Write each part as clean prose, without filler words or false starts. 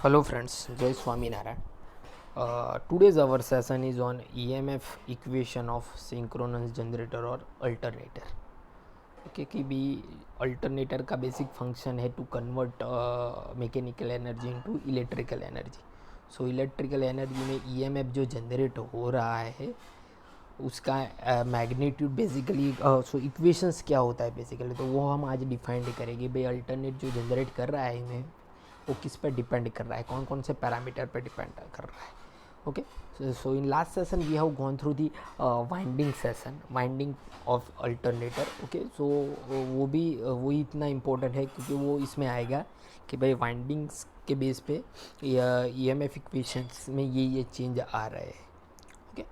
Hello friends, Jai Swaminarayan. Today's our session is on EMF equation of synchronous generator or alternator. Okay कि भी alternator का basic function है to convert mechanical energy into electrical energy. So electrical energy में EMF जो generate हो रहा है उसका मैग्नीट्यूड बेसिकली सो इक्वेशंस क्या होता है बेसिकली, तो वो हम आज डिफाइंड करेंगे. भाई अल्टरनेट जो जनरेट कर रहा है इन्हें वो किस पर डिपेंड कर रहा है, कौन कौन से पैरामीटर पर डिपेंड कर रहा है. Okay, so in last session we have gone through the winding of alternator. Okay, so वो भी वही इतना इम्पोर्टेंट है क्योंकि वो इसमें आएगा कि भाई वाइंडिंग्स के बेस पे ईएमएफ इक्वेशंस में ये चेंज आ रहे हैं. Okay,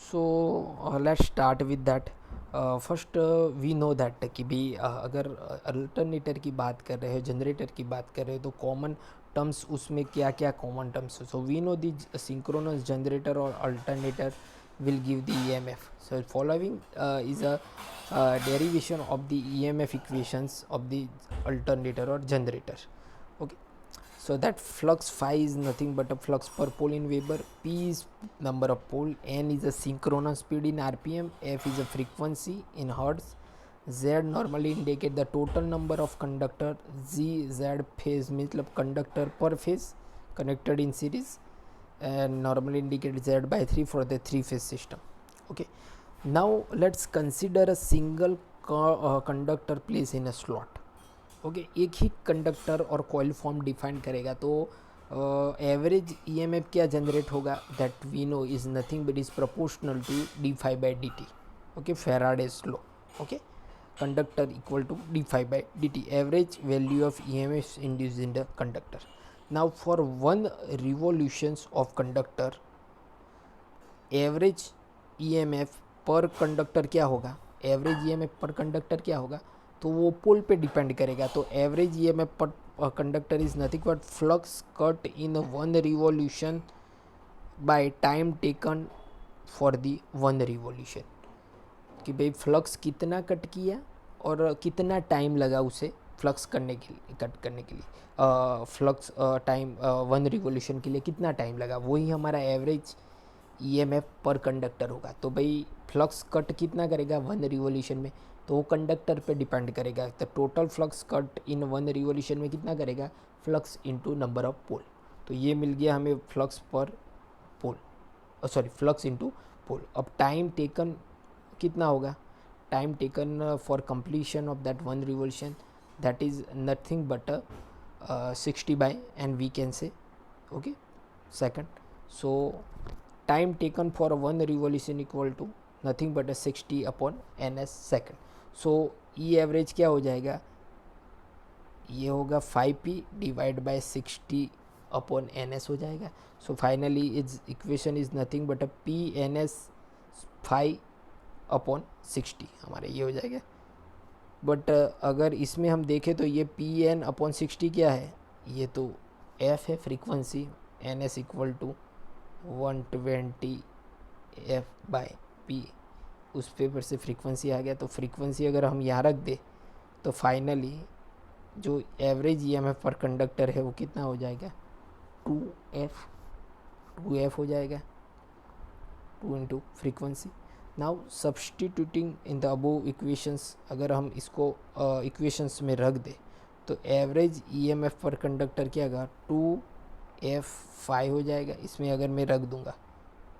so let's start with that. First we know that कि भी अगर अल्टरनेटर की बात कर रहे हैं, जनरेटर की बात कर रहे हैं, तो कॉमन टर्म्स उसमें क्या क्या common terms. So we know the synchronous generator और alternator will give the EMF. So following is a derivation of the EMF equations of the alternator or generator. Okay, so that flux phi is nothing but a flux per pole in Weber, P is number of pole, N is a synchronous speed in RPM, F is a frequency in Hertz, Z normally indicate the total number of conductor, Z phase मतलब conductor per phase connected in series, and normally indicate Z/3 for the 3-phase system. Okay, now let's consider a single conductor placed in a slot. Okay, एक ही conductor और coil form define करेगा तो average EMF क्या generate होगा, that we know is nothing but is proportional to d∅/dt. Okay, Faraday's law. Okay, conductor equal to d∅/dt, average value of EMF induced in the conductor. Now for 1 revolutions of conductor average EMF per conductor क्या होगा, average EMF per conductor क्या होगा, तो वो पोल पे depend करेगा. तो average EMF per conductor is nothing but flux cut in 1 revolution by time taken for the 1 revolution. कि भाई फ्लक्स कितना कट किया और कितना टाइम लगा उसे फ्लक्स करने के लिए, कट करने के लिए. फ्लक्स टाइम 1 रिवॉल्यूशन के लिए कितना टाइम लगा, वही हमारा एवरेज ईएमएफ पर कंडक्टर होगा. तो भाई फ्लक्स कट कितना करेगा 1 रिवॉल्यूशन में, तो वो कंडक्टर पे डिपेंड करेगा. तो total flux cut in 1 revolution में कितना करेगा, flux into number of pole. तो ये मिल गया हमें flux per pole, sorry flux into pole. अब टाइम टेकन कितना होगा, time taken for completion of that 1 revolution, that is nothing but 60 by N we can say. Okay, second. So time taken for 1 revolution equal to nothing but 60 upon ns second. So E average क्या हो जाएगा, ये होगा 5p divide by 60 upon ns हो जाएगा. So finally is equation is nothing but p ns 5 upon 60 हमारे ये हो जाएगा. बट अगर इसमें हम देखें तो ये pn अपॉन 60 क्या है, ये तो f है frequency, ns equal to 120 f/p. उस पेपर से फ्रीक्वेंसी आ गया. तो फ्रीक्वेंसी अगर हम यहाँ रख दे तो फाइनली जो एवरेज ईएमएफ पर कंडक्टर है वो कितना हो जाएगा, 2f हो जाएगा, 2 into frequency. Now substituting in the above equations, अगर हम इसको इक्वेशंस में रख दे तो एवरेज ईएमएफ पर कंडक्टर क्या होगा, 2f5 हो जाएगा. इसमें अगर मैं रख दूंगा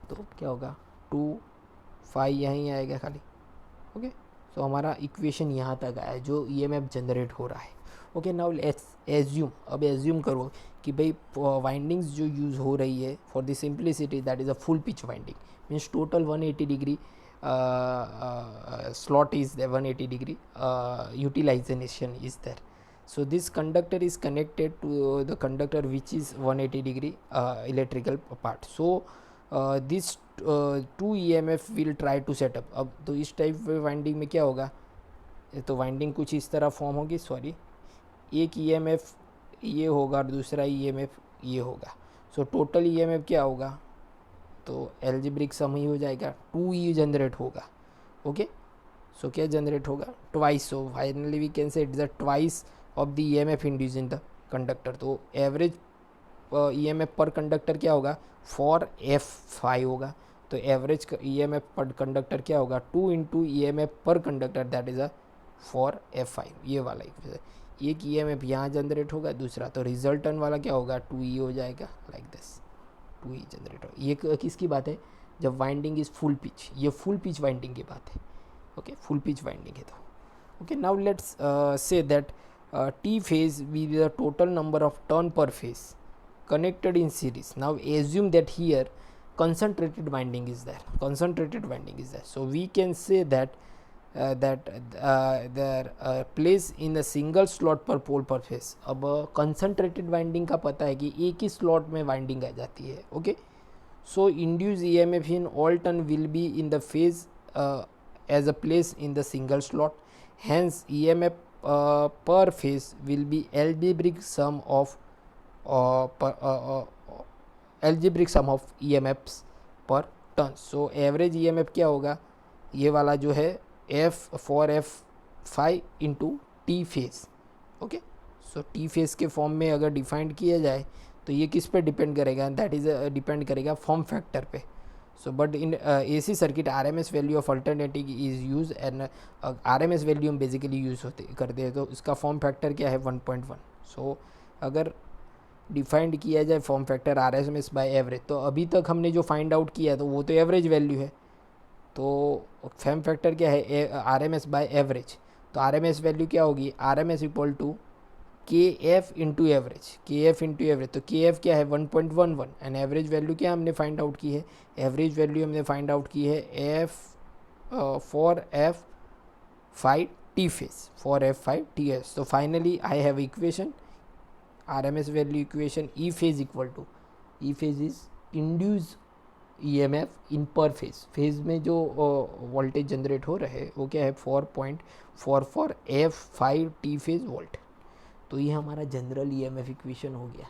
तो क्या होगा, 2 यहीं आएगा खाली. ओके, सो हमारा इक्वेशन यहाँ तक आया जो ईएमएफ जनरेट हो रहा है. ओके, नाउ लेट्स एज्यूम, अब एज्यूम करो कि भाई वाइंडिंग्स जो यूज़ हो रही है for the simplicity that is a full pitch winding, means total 180 degree slot is there, 180 degree utilization is there. So this conductor is connected to the conductor which is 180 degree electrical part. So this 2 EMF will try to set up. अब तो इस type winding में क्या होगा, तो winding कुछ इस तरह फॉर्म होगी, सॉरी एक EMF ये होगा और दूसरा EMF ये होगा. सो टोटल EMF क्या होगा, तो एल्जेब्रिक सम ही हो जाएगा, 2E जनरेट होगा. ओके, सो क्या जनरेट होगा, twice. So finally we can say it is a twice of the EMF induce in the conductor. तो एवरेज ईएमएफ पर कंडक्टर क्या होगा, फॉर F5 होगा। तो एवरेज ईएमएफ पर कंडक्टर क्या होगा, 2 into EMF per conductor, that is a for F5, ये वाला एक ईएमएफ यहाँ जनरेट होगा, दूसरा तो रिजल्टन वाला क्या होगा, 2E हो जाएगा, लाइक दिस 2E जनरेट होगा। ये किसकी बात है, जब वाइंडिंग इज़ फुल पिच, ये फुल पिच वाइंडिंग की बात है। ओके, फुल पिच वाइंडिंग है तो okay. Now let's say that T phase will be the total number of turn per phase connected in series. Now assume that here concentrated winding is there, concentrated winding is there, so we can say that their place in a single slot per pole per phase. अब concentrated winding का पता है कि एक ही slot में winding आ जाती है। Okay, so induced EMF in all turn will be in the phase as a place in the single slot, hence EMF per phase will be algebraic sum of algebraic sum of EMFs per turn. So average EMF क्या होगा, ये वाला जो है F5 into T phase. Okay, so T phase के form में अगर defined किया जाए तो ये किस पे डिपेंड करेगा, दैट इज़ डिपेंड करेगा फॉर्म फैक्टर पे। So but in AC circuit RMS value of alternating is used and RMS value हम बेसिकली यूज़ करते हैं, तो इसका फॉर्म फैक्टर क्या है 1.1। सो अगर डिफाइंड किया जाए form factor RMS by average, तो अभी तक हमने जो फाइंड आउट किया तो वो तो एवरेज वैल्यू है, तो फॉर्म फैक्टर क्या है RMS बाय एवरेज। तो RMS वैल्यू क्या होगी, RMS equal to KF into average, KF into average, तो KF क्या है 1.11 एंड एवरेज वैल्यू क्या हमने फाइंड आउट की है, एवरेज वैल्यू हमने फाइंड आउट की है for F5 T phase, for F5 TS। तो finally I have equation, RMS value equation, E phase equal to, E phase is induce EMF in per phase, phase में जो voltage generate हो रहे वो क्या है 4.44 F5 T फेज वोल्ट। तो ये हमारा जनरल EMF इक्वेशन हो गया।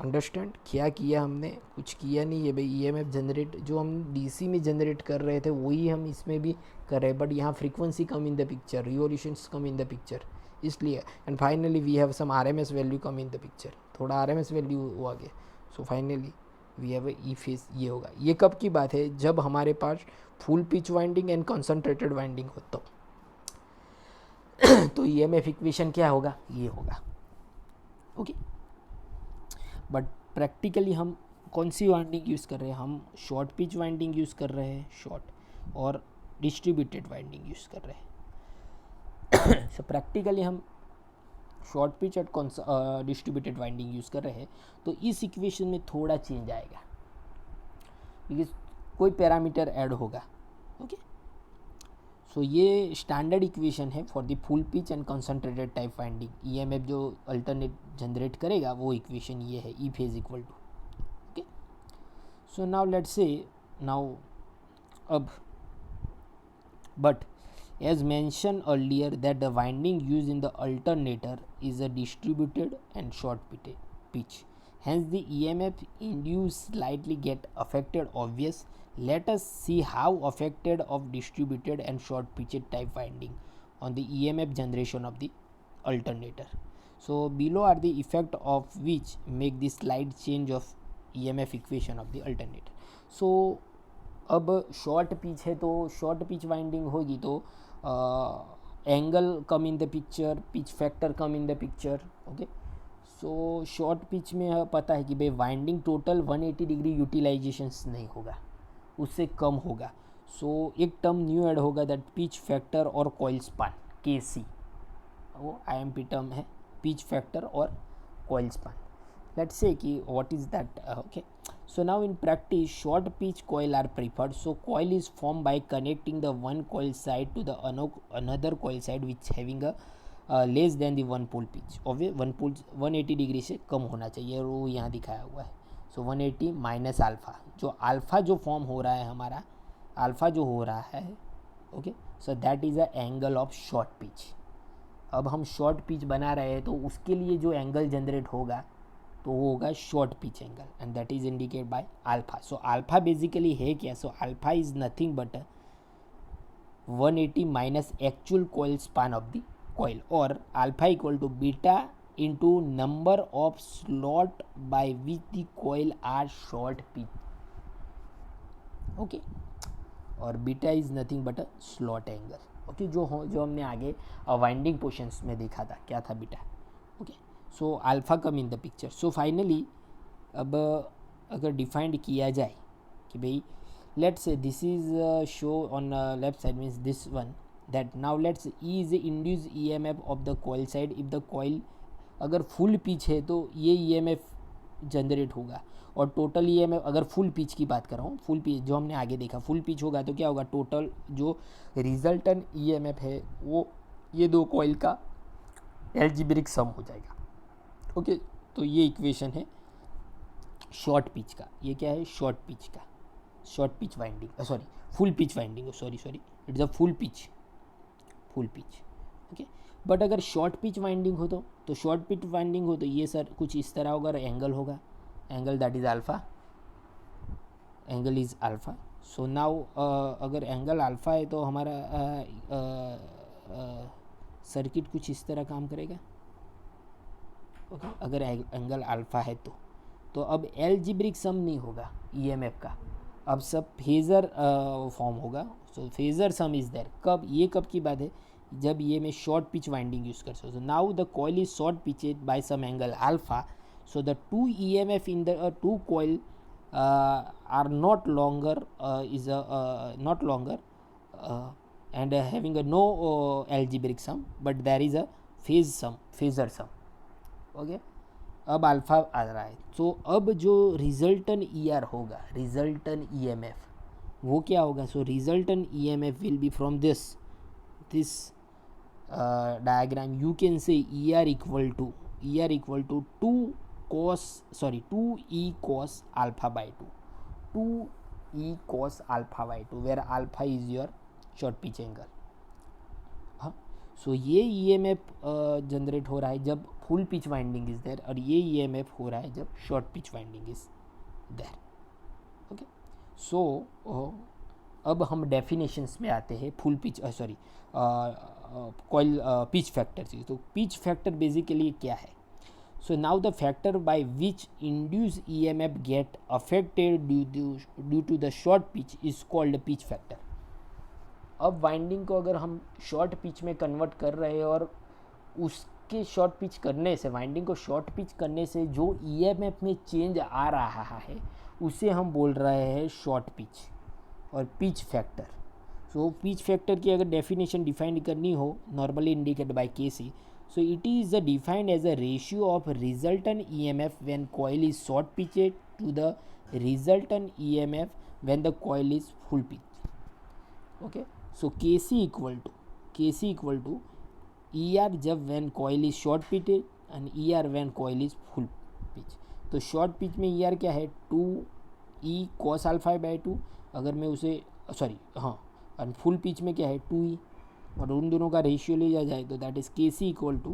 अंडरस्टैंड क्या किया हमने, कुछ किया नहीं है भाई। EMF जनरेट जो हम DC में जनरेट कर रहे थे वही हम इसमें भी कर रहे हैं, बट यहाँ frequency come in the picture, revolutions come in the picture, इसलिए। And finally we have some RMS value come in the picture, थोड़ा RMS वैल्यू वो आ गया। So finally we have E phase, ये होगा। ये कब की बात है, जब हमारे पास full pitch winding and concentrated winding हो तो EMF इक्वेशन क्या होगा, ये होगा। ओके, बट प्रैक्टिकली हम कौन सी वाइंडिंग यूज़ कर रहे हैं, हम शॉर्ट पिच वाइंडिंग यूज़ कर रहे हैं, शॉर्ट, और डिस्ट्रीब्यूटेड वाइंडिंग यूज़ कर रहे हैं। सो प्रैक्टिकली हम शॉर्ट पिच और डिस्ट्रीब्यूटेड वाइंडिंग यूज़ कर रहे हैं, तो इस इक्वेशन में थोड़ा चेंज आएगा, बिकॉज कोई पैरामीटर ऐड होगा। ओके, सो ये स्टैंडर्ड इक्वेशन है for the full pitch and concentrated type winding. EMF जो अल्टरनेट जनरेट करेगा वो इक्वेशन ये है, E phase equal to. Okay, so now let's say now अब but as mentioned earlier that the winding used in the alternator is a distributed and short pitch, hence the EMF induced slightly get affected. Obvious, let us see how affected of distributed and short pitched type winding on the EMF generation of the alternator. So below are the effect of which make the slight change of EMF equation of the alternator. So अब short pitch है तो short pitch winding होगी तो angle come in the picture, pitch factor come in the picture. Okay, so short pitch में पता है कि भाई वाइंडिंग टोटल 180 डिग्री यूटिलाइजेशंस नहीं होगा, उससे कम होगा। सो एक टर्म न्यू ऐड होगा, दैट पिच फैक्टर और कॉइल स्पान, KC, वो IMP टर्म है, पिच फैक्टर और कॉइल स्पान। लेट्स से कि what is that. Okay, so now in practice short pitch coil are preferred. So coil is formed by connecting the one coil side to the another coil side which having a less than the one pole pitch, और one पोल 180 degree से कम होना चाहिए, और वो यहाँ दिखाया हुआ है। सो 180 माइनस अल्फ़ा, जो अल्फ़ा जो फॉर्म हो रहा है हमारा, अल्फ़ा जो हो रहा है, okay, so that is a angle of short pitch. अब हम शॉर्ट पिच बना रहे हैं तो उसके लिए जो एंगल जनरेट होगा तो वो होगा short pitch angle, and that is indicate by alpha. So alpha basically है क्या, so alpha is nothing but 180 minus actual coil span of the coil, और alpha equal to beta into number of slot by which the coil are short pitch. Okay, और beta is nothing but a slot angle. Okay, जो हमने आगे winding portions में देखा था, क्या था beta. Okay, so alpha come in the picture. So finally अब अगर डिफाइंड किया जाए कि भाई let's say this is show on left side means this one, that now let's E is induce E M F of the coil side. If the coil अगर full pitch है तो ये ई एम एफ जनरेट होगा, और total E M F अगर full pitch की बात कर रहा हूँ, फुल पिच जो हमने आगे देखा, फुल पिच होगा तो क्या होगा, टोटल जो रिजल्टेंट ई एम एफ है वो ये दो कॉइल का एल्जेब्रिक सम हो जाएगा. ओके, तो ये इक्वेशन है शॉर्ट पिच का. ये क्या है, शॉर्ट पिच का, short pitch winding, sorry full pitch winding, sorry it's a full pitch. Okay, but अगर शॉर्ट पिच वाइंडिंग हो तो शॉर्ट पिच वाइंडिंग हो तो ये सर कुछ इस तरह होगा, एंगल होगा, angle that is alpha, angle is alpha. So now अगर एंगल अल्फा है तो हमारा सर्किट कुछ इस तरह काम करेगा. ओके, अगर एंगल अल्फा है तो अब एल्जेब्रिक सम नहीं होगा ईएमएफ का, अब सब फेज़र फॉर्म होगा. सो फेज़र सम इज देयर. कब, ये कब की बात है, जब ये मैं शॉर्ट पिच वाइंडिंग यूज़ कर सकता हूँ. Now the coil is short pitched by some angle alpha, so the two EMF in the two coil are not longer and having a no algebraic sum, but there is a phasor sum. Okay, अब alpha आ रहा है, तो अब जो रिजल्टन ER होगा, रिजल्टन EMF वो क्या होगा. So resultant EMF will be from this diagram. You can say ER equal to 2e cos alpha by 2e cos alpha by 2 where alpha is your short pitch angle. हाँ, सो ये EMF generate हो रहा है जब full pitch winding is there, और ये EMF हो रहा है जब short pitch winding is there. Okay, so अब हम डेफिनेशंस में आते हैं full pitch coil pitch factor से. तो पिच फैक्टर बेसिकली क्या है. So now the factor by which induced EMF get affected due to the short pitch is called pitch factor. अब वाइंडिंग को अगर हम शॉर्ट पिच में कन्वर्ट कर रहे हैं और उसके शॉर्ट पिच करने से, वाइंडिंग को शॉर्ट पिच करने से जो EMF में चेंज आ रहा है उसे हम बोल रहे हैं शॉर्ट पिच और pitch factor. So pitch factor की अगर डेफिनेशन डिफाइन करनी हो, normally indicated by KC. So it is defined as a ratio of resultant EMF when coil is short pitched to the resultant EMF when the coil is full pitch. Okay, so KC equal to ER जब when coil is short pitched and ER when coil is full pitch. तो short pitch में ER क्या है, 2e cos alpha by 2. अगर मैं उसे और full pitch में क्या है 2e, और उन दोनों का रेशियो लिया जाए तो that is KC equal to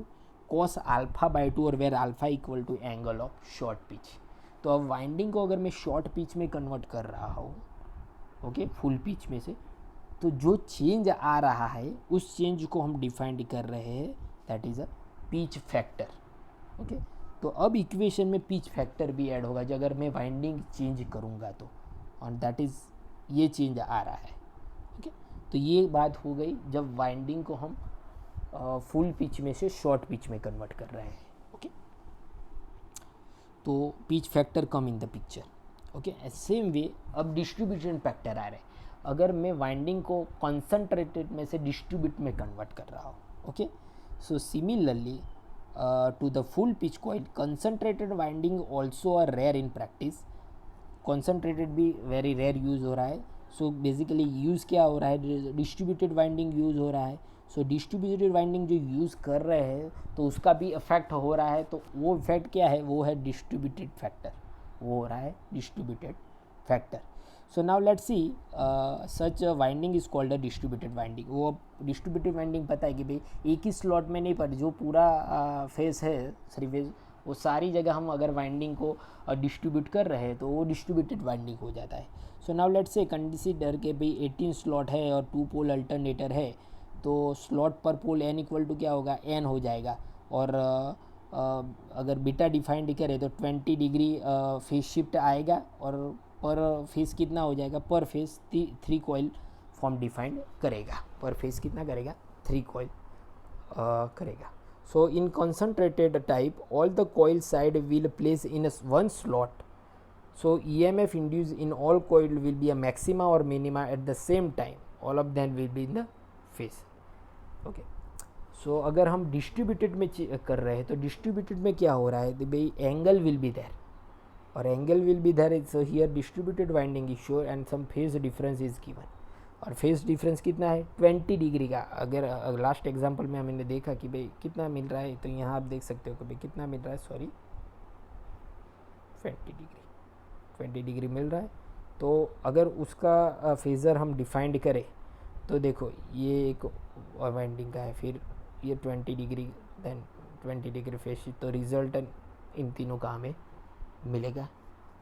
cos alpha by 2 और where alpha equal to angle of short pitch. तो अब वाइंडिंग को अगर मैं शॉर्ट पिच में कन्वर्ट कर रहा हूँ, ओके, फुल पिच में से, तो जो चेंज आ रहा है उस चेंज को हम डिफाइंड कर रहे हैं, that is a pitch factor. Okay, तो अब इक्वेशन में पिच फैक्टर भी ऐड होगा, जो अगर मैं वाइंडिंग चेंज करूँगा तो, और दैट इज़ ये चेंज आ रहा है. तो ये बात हो गई जब वाइंडिंग को हम फुल पिच में से शॉर्ट पिच में कन्वर्ट कर रहे हैं. ओके, तो pitch factor come in the picture. Okay, same way अब डिस्ट्रीब्यूशन फैक्टर आ रहे हैं. अगर मैं वाइंडिंग को कॉन्सेंट्रेटेड में से डिस्ट्रीब्यूट में कन्वर्ट कर रहा हूँ. Okay, so similarly to the full pitch coil, concentrated winding also are rare in practice. Concentrated भी वेरी रेयर यूज़ हो रहा है. सो बेसिकली यूज़ क्या हो रहा है, डिस्ट्रीब्यूटेड वाइंडिंग यूज़ हो रहा है. सो डिस्ट्रीब्यूटेड वाइंडिंग जो यूज़ कर रहे हैं तो उसका भी इफेक्ट हो रहा है. तो वो इफेक्ट क्या है, वो है डिस्ट्रीब्यूटेड फैक्टर, वो हो रहा है distributed factor. So now let's see such winding is called a distributed winding. वो डिस्ट्रीब्यूटेड वाइंडिंग पता है कि भाई एक ही स्लॉट में नहीं, पर जो पूरा फेस है, 3 फेज, वो सारी जगह हम अगर वाइंडिंग को डिस्ट्रीब्यूट कर रहे हैं तो वो डिस्ट्रीब्यूटेड वाइंडिंग हो जाता है. सो नाउ लेट्स से कंसिडर के भाई 18 स्लॉट है और 2 पोल अल्टरनेटर है, तो slot per pole n equal to क्या होगा, n हो जाएगा, और अगर बीटा डिफाइंड करें तो 20 डिग्री फेज शिफ्ट आएगा और पर फेज कितना हो जाएगा, पर फेज 3 कॉइल फॉर्म डिफाइंड करेगा, पर फेज कितना करेगा, 3 कॉइल करेगा. So in concentrated type all the coil side will place in one slot. So EMF induced in all coil will be a maxima or minima at the same time. All of them will be in the phase. Okay. So अगर हम distributed में कर रहे हैं तो distributed में क्या हो रहा है, तो भाई एंगल विल बी देयर और angle will be there. So here distributed winding is show and some phase difference is given. और फेज डिफरेंस कितना है, 20 डिग्री का. अगर लास्ट एग्जांपल में हमने देखा कि भाई कितना मिल रहा है, तो यहाँ आप देख सकते हो कि भाई कितना मिल रहा है, सॉरी 20 डिग्री मिल रहा है. तो अगर उसका फेज़र हम डिफाइंड करें तो देखो ये एक वाइंडिंग का है, फिर ये 20 डिग्री, देन 20 डिग्री फेज, तो रिजल्ट इन तीनों का हमें मिलेगा.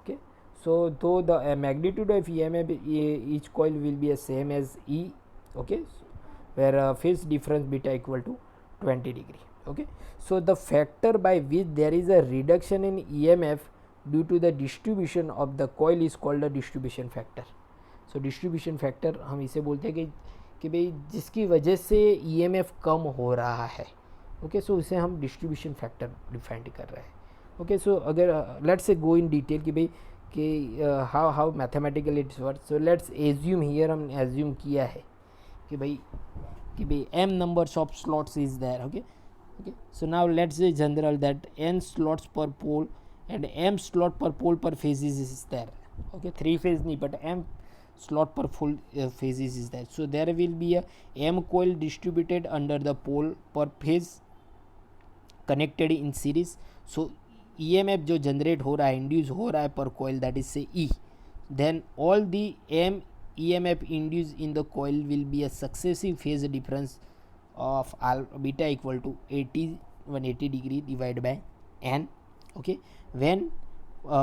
Okay. So though the magnitude of EMF each coil will be the same as E, okay, where phase difference beta equal to 20 degree. Okay, so the factor by which there is a reduction in EMF due to the distribution of the coil is called a distribution factor. So distribution factor हम इसे बोलते हैं कि भाई जिसकी वजह से EMF कम हो रहा है. ओके, सो इसे हम डिस्ट्रीब्यूशन फैक्टर डिफाइन कर रहे हैं. ओके, सो अगर let's say go in detail कि भाई कि how mathematically it's work. So let's assume, here हम एज्यूम किया है कि भाई m numbers of slots is there. Okay okay, so now let's say general that n slots per pole and m slot per pole per phases is there. Okay, 3 phase नहीं but m slot per full phases is there. So there will be a m coil distributed under the pole per phase connected in series. So EMF जो generate हो रहा है, induce हो रहा है पर coil, that is say E. Then all the m EMF induce in the coil will be a successive phase difference of beta equal to 180 degree divide by n. Okay, when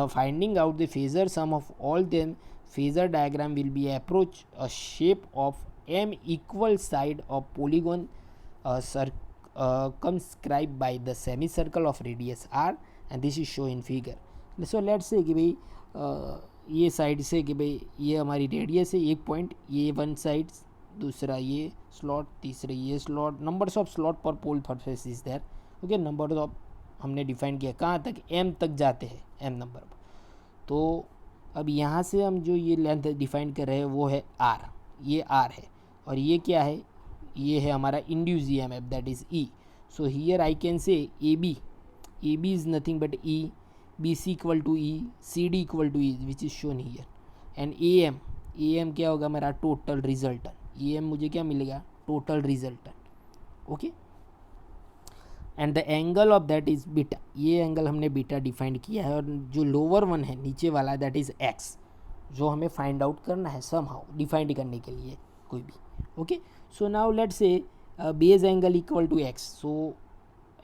finding out the phasor sum of all them, phasor diagram will be approach a shape of m equal side of polygon circumscribed by the semicircle of radius r, and this is shown in figure. So let's say कि भाई ये side से कि भाई ये हमारी radius है, एक पॉइंट, ये वन साइड, दूसरा ये स्लॉट, तीसरा ये slot. Numbers of slot per pole surface is there. Okay, number of हमने डिफाइन किया कहाँ तक, m तक जाते हैं, m नंबर. तो अब यहाँ से हम जो ये लेंथ डिफाइन कर रहे हैं वो है r, ये r है, और ये क्या है, ये है हमारा induce EMF that is E. So here I can say AB is nothing but E, BC equal to E, CD equal to E which is shown here, and AM क्या होगा मेरा, टोटल रिजल्टेंट. AM मुझे क्या मिलेगा, total resultant. Okay, and the angle of that is beta. ये angle हमने beta defined किया है, और जो लोअर वन है नीचे वाला दैट इज़ एक्स, जो हमें फाइंड आउट करना है सम हाउ डिफाइंड करने के लिए कोई भी. Okay, so now let's say base angle equal to x. So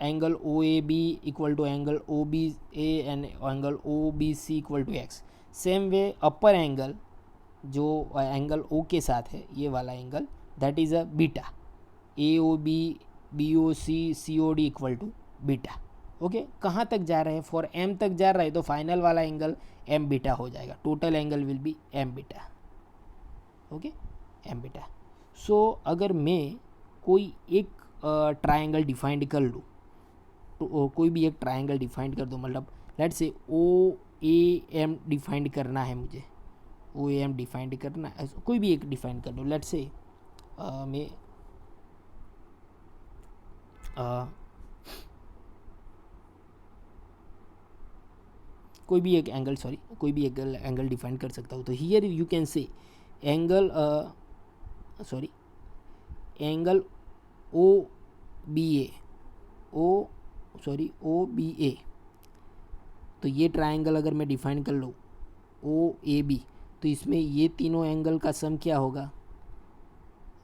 angle OAB equal to angle OBA and angle OBC equal to x. Same way upper angle जो angle O के साथ है, ये वाला angle that is a beta, AOB BOC COD equal to beta. Okay, कहाँ तक जा रहे हैं, फॉर m तक जा रहा है तो फाइनल वाला एंगल m बीटा हो जाएगा. Total angle will be m beta. Okay, m beta. So अगर मैं कोई एक ट्रायंगल डिफाइंड कर लूँ, तो कोई भी एक ट्रायंगल डिफाइंड कर दो, मतलब लेट्स से OAM डिफाइंड करना है मुझे, OAM डिफाइंड करना है, कोई भी एक डिफाइंड कर दो. लेट्स से मैं कोई भी एक एंगल डिफाइन कर सकता हूँ. तो हियर यू कैन से एंगल OBA. तो ये ट्रायंगल अगर मैं डिफाइन कर लूँ OAB, तो इसमें ये तीनों एंगल का सम क्या होगा,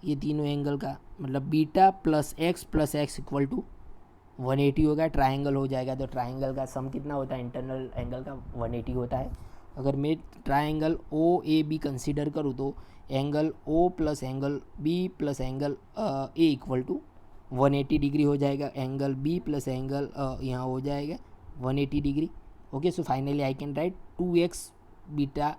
ये तीनों एंगल का मतलब beta plus x equal to 180 होगा. ट्रायंगल हो जाएगा तो ट्रायंगल का सम कितना होता है, इंटरनल एंगल का 180 होता है. अगर मैं ट्रायंगल OAB कंसीडर करूँ तो angle O plus angle B plus angle A equal to 180 degree हो जाएगा, एंगल बी प्लस एंगल यहाँ हो जाएगा 180 degree. Okay, so finally I can write 2x beta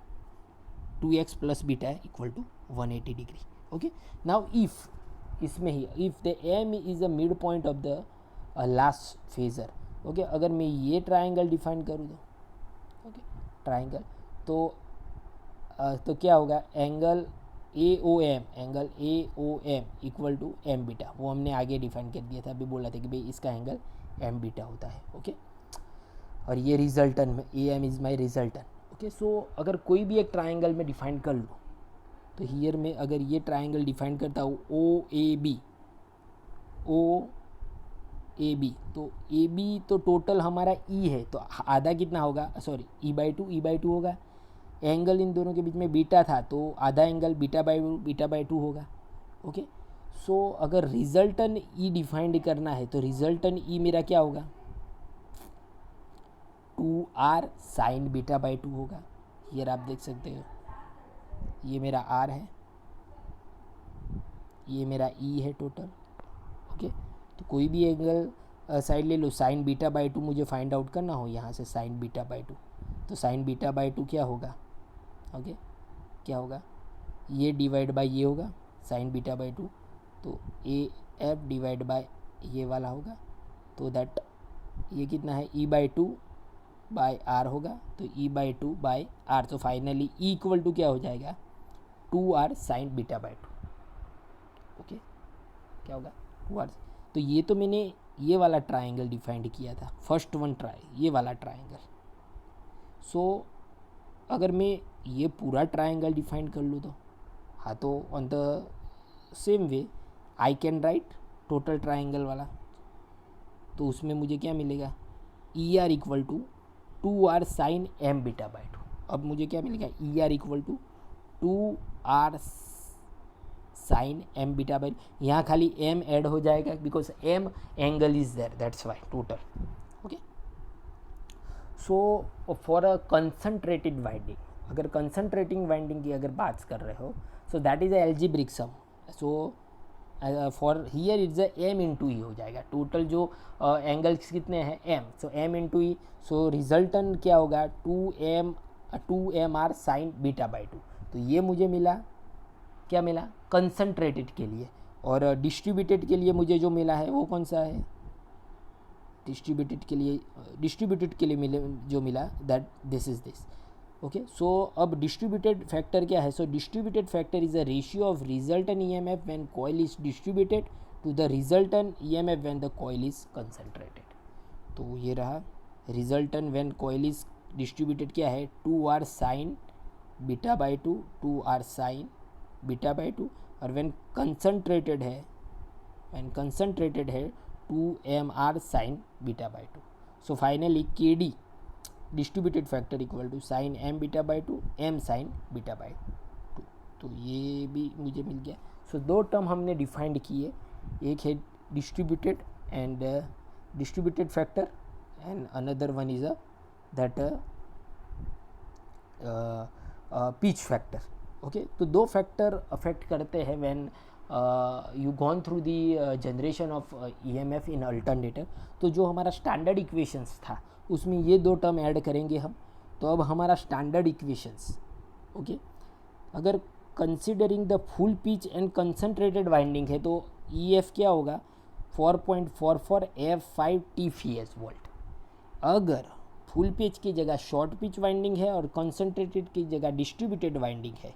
2x plus beta equal to 180 degree. Okay, now if इसमें ही if the M is the mid point of the last phasor. Okay, अगर मैं ये triangle define करूँ तो okay triangle तो क्या होगा, angle A O M equal to m beta, वो हमने आगे डिफाइन कर दिया था, अभी बोला था कि भाई इसका एंगल एम बीटा होता है. ओके, और ये रिजल्टन में A M is my resultant. Okay, so अगर कोई भी एक ट्राइंगल में डिफाइन कर लो तो हियर में अगर ये ट्राइंगल डिफाइन करता हूँ ओ ए बी, तो ए बी तो टोटल हमारा ई है, तो आधा कितना होगा, सॉरी ई बाई टू होगा. एंगल इन दोनों के बीच में बीटा था तो आधा एंगल बीटा बाई टू होगा. ओके, सो अगर रिजल्टन ई डिफाइंड करना है तो रिजल्टन ई मेरा क्या होगा, 2r sine beta by to होगा. हियर आप देख सकते हो ये मेरा r है, ये मेरा e है टोटल. ओके, तो कोई भी एंगल साइड ले लो, साइन बीटा बाई टू मुझे फाइंड आउट करना हो यहाँ से, साइन बीटा बाई टू, तो साइन बीटा बाई टू क्या होगा, ओके क्या होगा, ये डिवाइड बाई ये होगा साइन बीटा बाई टू, तो ए एफ डिवाइड बाय ये वाला होगा, तो दैट ये कितना है ई बाई टू बाय आर होगा, तो ई बाई टू बाय आर, तो फाइनली ई इक्वल टू क्या हो जाएगा 2r sine beta by to. Okay, क्या होगा 2r. तो ये तो मैंने ये वाला ट्राइंगल डिफाइंड किया था, फर्स्ट वन ये वाला ट्राइंगल. सो अगर मैं ये पूरा ट्राइंगल डिफाइन कर लूँ तो हाँ, तो on the same way I can write total triangle वाला, तो उसमें मुझे क्या मिलेगा, E R equal to 2r sine m beta by two. अब मुझे क्या मिलेगा, E R equal to 2r sine m beta by, यहाँ खाली m ऐड हो जाएगा because m angle is there, that's why total. Okay, so for a concentrated winding, अगर concentrating winding की अगर बात कर रहे हो, so that is a algebraic sum. So for here it's M into E हो जाएगा, टोटल जो एंगल्स कितने हैं m, so m into E, so resultant क्या होगा 2mr sine beta by two. तो ये मुझे मिला, क्या मिला, कंसंट्रेटेड के लिए, और डिस्ट्रीब्यूटेड के लिए मुझे जो मिला है वो कौन सा है, डिस्ट्रीब्यूटेड के लिए मिले जो मिला that this is this. Okay, so अब डिस्ट्रीब्यूटेड फैक्टर क्या है, so distributed factor is a ratio of resultant EMF when coil is distributed to the resultant EMF when the coil is concentrated. तो ये रहा resultant when coil is distributed क्या है 2r sine beta by two, 2r sine beta by two, और when concentrated है 2mr sine beta by two. So finally K D distributed factor equal to sine m beta by two m sine beta by two. तो ये भी मुझे मिल गया. सो दो term हमने defined किए, एक है distributed and distributed factor and another one is that pitch factor. Okay, तो दो फैक्टर अफेक्ट करते हैं when you gone through the generation of EMF in alternator. तो जो हमारा स्टैंडर्ड इक्वेशंस था उसमें ये दो टर्म ऐड करेंगे हम. तो अब हमारा स्टैंडर्ड इक्वेशंस, ओके, अगर considering the full pitch and concentrated winding है तो ई एफ क्या होगा 4.44 F5 TFS वोल्ट. अगर फुल पिच की जगह शॉर्ट पिच वाइंडिंग है और कंसंट्रेटेड की जगह डिस्ट्रीब्यूटेड वाइंडिंग है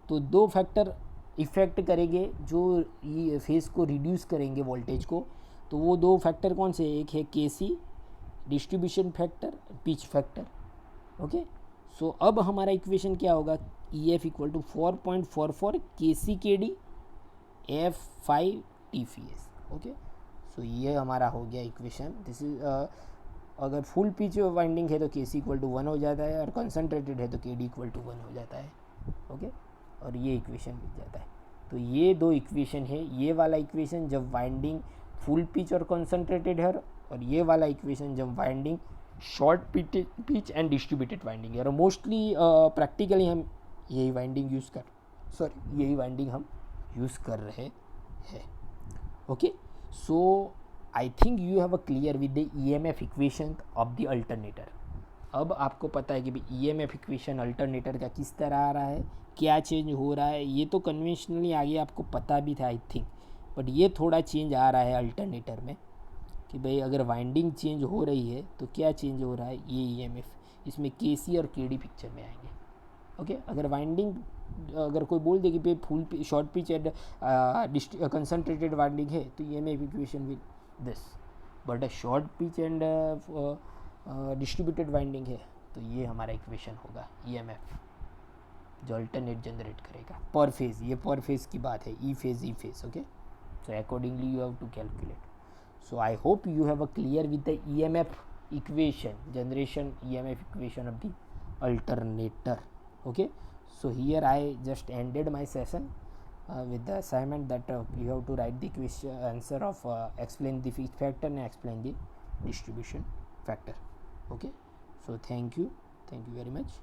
तो दो फैक्टर इफ़ेक्ट करेंगे जो ये फेस को रिड्यूस करेंगे वोल्टेज को. तो वो दो फैक्टर कौन से, एक है KC distribution factor, pitch factor. Okay, so अब हमारा इक्वेशन क्या होगा, E F equal to 4.44 KC/KD F5 TFS. ओके, सो ये हमारा हो गया इक्वेशन. दिस इज अगर फुल पिच वाइंडिंग है तो KC इक्वल टू 1 हो जाता है, और कंसनट्रेटेड है तो KD इक्वल टू 1 हो जाता है. ओके, और ये इक्वेशन मिल जाता है. तो ये दो इक्वेशन है, ये वाला इक्वेशन जब वाइंडिंग फुल पिच और कंसनट्रेटेड है, और ये वाला इक्वेशन जब winding short pitch and distributed winding है. और मोस्टली प्रैक्टिकली हम यही वाइंडिंग यही वाइंडिंग हम यूज़ कर रहे हैं. Okay, So I think you have a clear with the EMF equation of the alternator. अब आपको पता है कि भाई EMF इक्वेशन अल्टरनेटर का किस तरह आ रहा है, क्या चेंज हो रहा है. ये तो कन्वेंशनली आगे आपको पता भी था आई थिंक, बट ये थोड़ा चेंज आ रहा है अल्टरनेटर में कि भाई अगर वाइंडिंग चेंज हो रही है तो क्या चेंज हो रहा है. ये EMF इसमें KC और KD पिक्चर में आएंगे. ओके, अगर वाइंडिंग अगर कोई बोल दे कि भाई full short pitch and concentrated winding है तो EMF equation will this. But a short pitch and distributed winding है तो ये हमारा इक्वेशन होगा EMF जो अल्टरनेट जनरेट करेगा पर फेज. ये पर फेज की बात है, E phase. Okay, so accordingly you have to calculate. So I hope you have a clear with the EMF equation, generation EMF equation of the alternator. Okay, so here I just ended my session with the assignment that you have to write the question answer of explain the fixed factor and explain the distribution factor. Okay, so thank you very much.